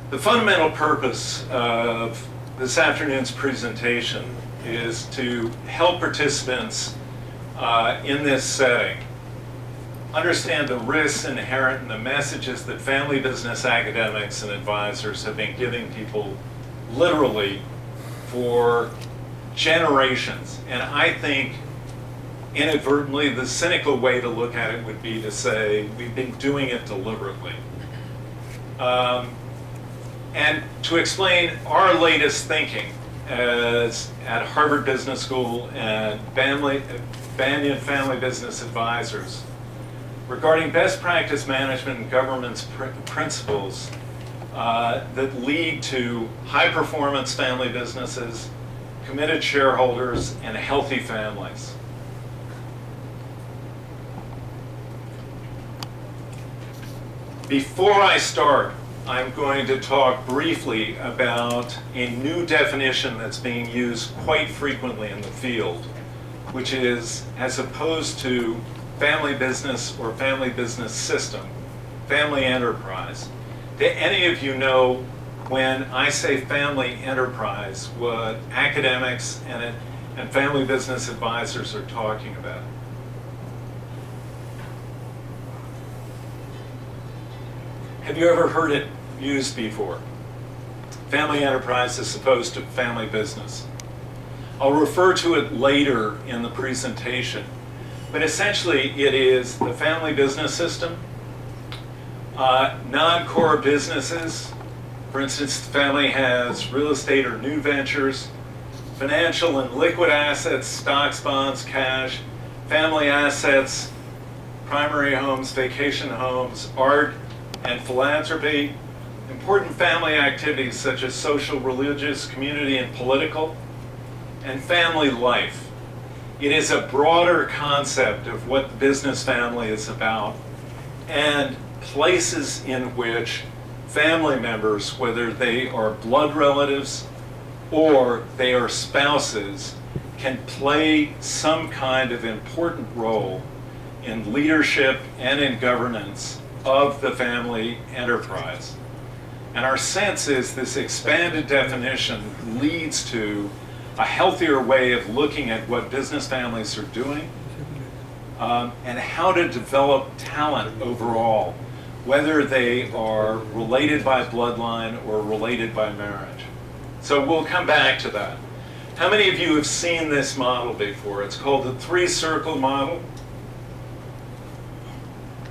The fundamental purpose of this afternoon's presentation is to help participants in this setting understand the risks inherent in the messages that family business academics and advisors have been giving people literally for generations. And I think inadvertently the cynical way to look at it would be to say we've been doing it deliberately. And to explain our latest thinking as at Harvard Business School and Banyan Family Business Advisors regarding best practice management and governance principles that lead to high performance family businesses, committed shareholders, and healthy families. Before I start, I'm going to talk briefly about a new definition that's being used quite frequently in the field, which is, as opposed to family business or family business system, family enterprise. Do any of you know when I say family enterprise what academics and family business advisors are talking about? Have you ever heard it used before? Family enterprise as opposed to family business. I'll refer to it later in the presentation, but essentially it is the family business system, non-core businesses. For instance, the family has real estate or new ventures, financial and liquid assets, stocks, bonds, cash, family assets, primary homes, vacation homes, art, and philanthropy, important family activities such as social, religious, community, and political, and family life. It is a broader concept of what the business family is about and places in which family members, whether they are blood relatives or they are spouses, can play some kind of important role in leadership and in governance of the family enterprise. And our sense is this expanded definition leads to a healthier way of looking at what business families are doing and how to develop talent overall, whether they are related by bloodline or related by marriage. So we'll come back to that. How many of you have seen this model before? It's called the three-circle model.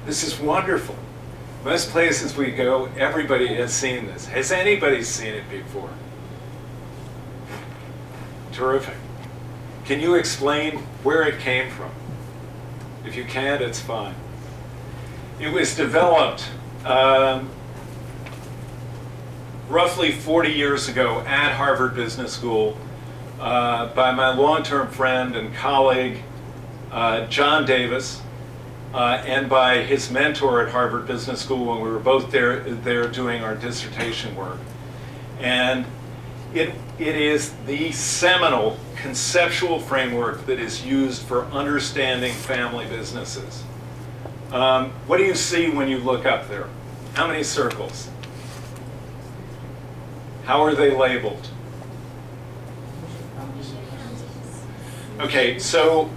This is wonderful. Most places we go, everybody has seen this. Has anybody seen it before? Terrific. Can you explain where it came from? If you can't, it's fine. It was developed roughly 40 years ago at Harvard Business School by my long-term friend and colleague, John Davis, and by his mentor at Harvard Business School when we were both there doing our dissertation work. And it is the seminal conceptual framework that is used for understanding family businesses. What do you see when you look up there? How many circles? How are they labeled? Okay, so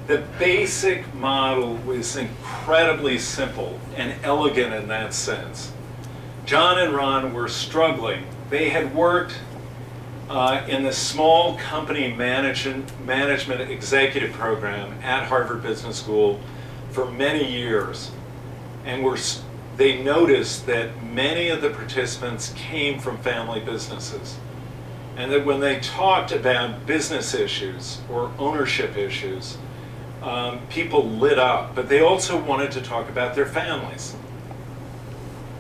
the basic model was incredibly simple and elegant in that sense. John and Ron were struggling. They had worked in the small company management executive program at Harvard Business School for many years, and they noticed that many of the participants came from family businesses, and that when they talked about business issues or ownership issues, people lit up, but they also wanted to talk about their families.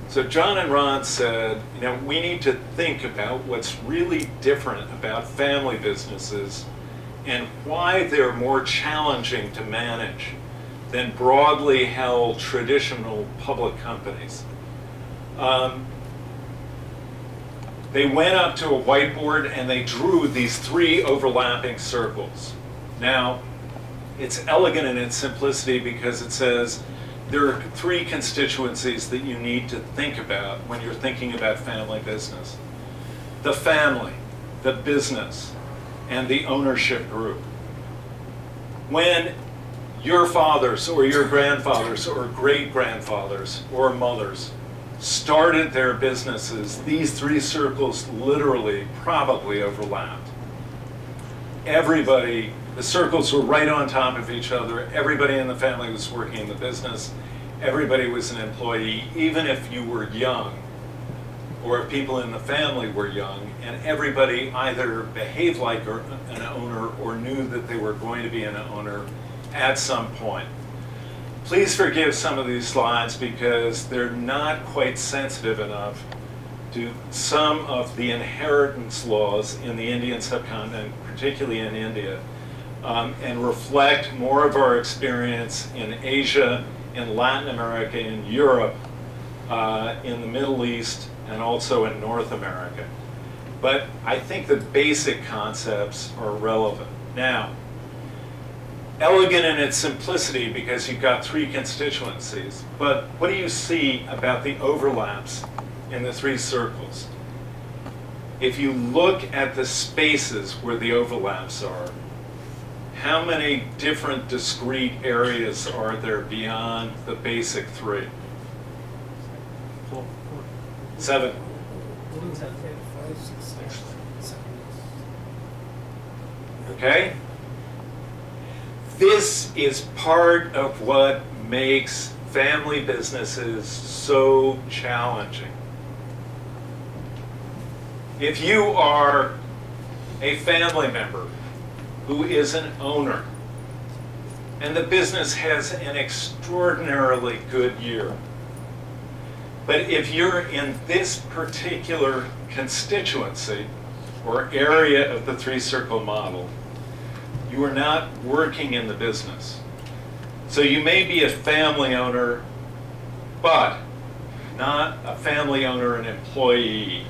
So John and Ron said, we need to think about what's really different about family businesses and why they're more challenging to manage than broadly held traditional public companies. They went up to a whiteboard and they drew these three overlapping circles. Now, it's elegant in its simplicity because it says there are three constituencies that you need to think about when you're thinking about family business: the family, the business, and the ownership group. When your fathers or your grandfathers or great-grandfathers or mothers started their businesses, these three circles literally probably overlapped. Everybody, the circles were right on top of each other. Everybody in the family was working in the business. Everybody was an employee, even if you were young, or if people in the family were young, and everybody either behaved like an owner or knew that they were going to be an owner at some point. Please forgive some of these slides because they're not quite sensitive enough to some of the inheritance laws in the Indian subcontinent, particularly in India, and reflect more of our experience in Asia, in Latin America, in Europe, in the Middle East, and also in North America. But I think the basic concepts are relevant. Now, elegant in its simplicity because you've got three constituencies, but what do you see about the overlaps in the three circles? If you look at the spaces where the overlaps are, how many different discrete areas are there beyond the basic three? 7. Okay? This is part of what makes family businesses so challenging. If you are a family member who is an owner and the business has an extraordinarily good year, but if you're in this particular constituency or area of the three-circle model, you are not working in the business. So you may be a family owner, but not a family owner and employee.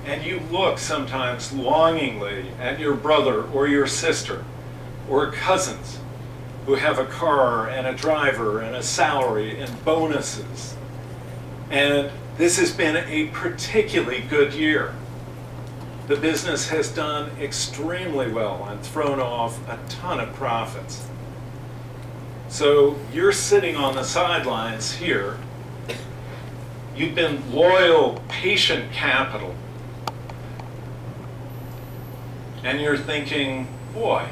And you look sometimes longingly at your brother or your sister or cousins who have a car and a driver and a salary and bonuses. And this has been a particularly good year. The business has done extremely well and thrown off a ton of profits. So you're sitting on the sidelines here. You've been loyal, patient capital. And you're thinking, boy,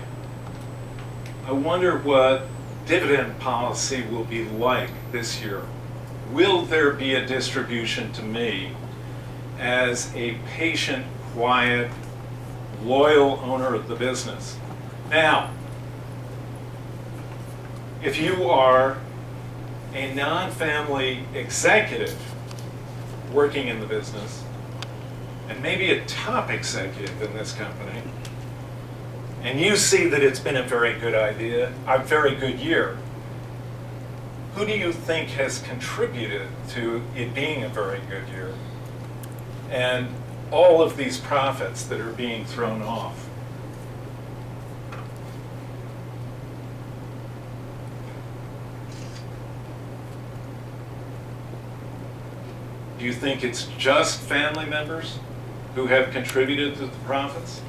I wonder what dividend policy will be like this year. Will there be a distribution to me as a patient, quiet, loyal owner of the business? Now, if you are a non-family executive working in the business, and maybe a top executive in this company, and you see that it's been a very good idea, a very good year, who do you think has contributed to it being a very good year? And all of these profits that are being thrown off. Do you think it's just family members who have contributed to the profits?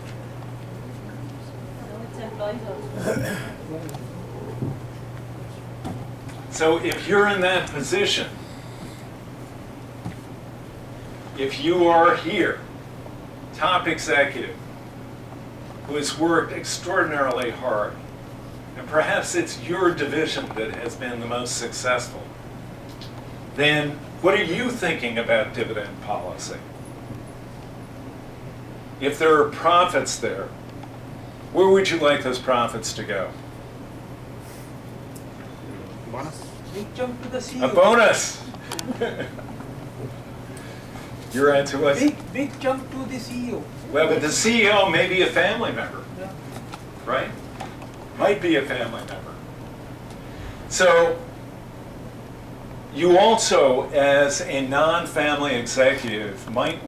It's employees also. So if you're in that position, if you are here, top executive, who has worked extraordinarily hard, and perhaps it's your division that has been the most successful, then what are you thinking about dividend policy? If there are profits there, where would you like those profits to go? Bonus. Big jump to the A CEO. bonus! Your answer was? Big jump to the CEO. Well, but the CEO may be a family member, Yeah. right? Might be a family member. So you also, as a non-family executive, might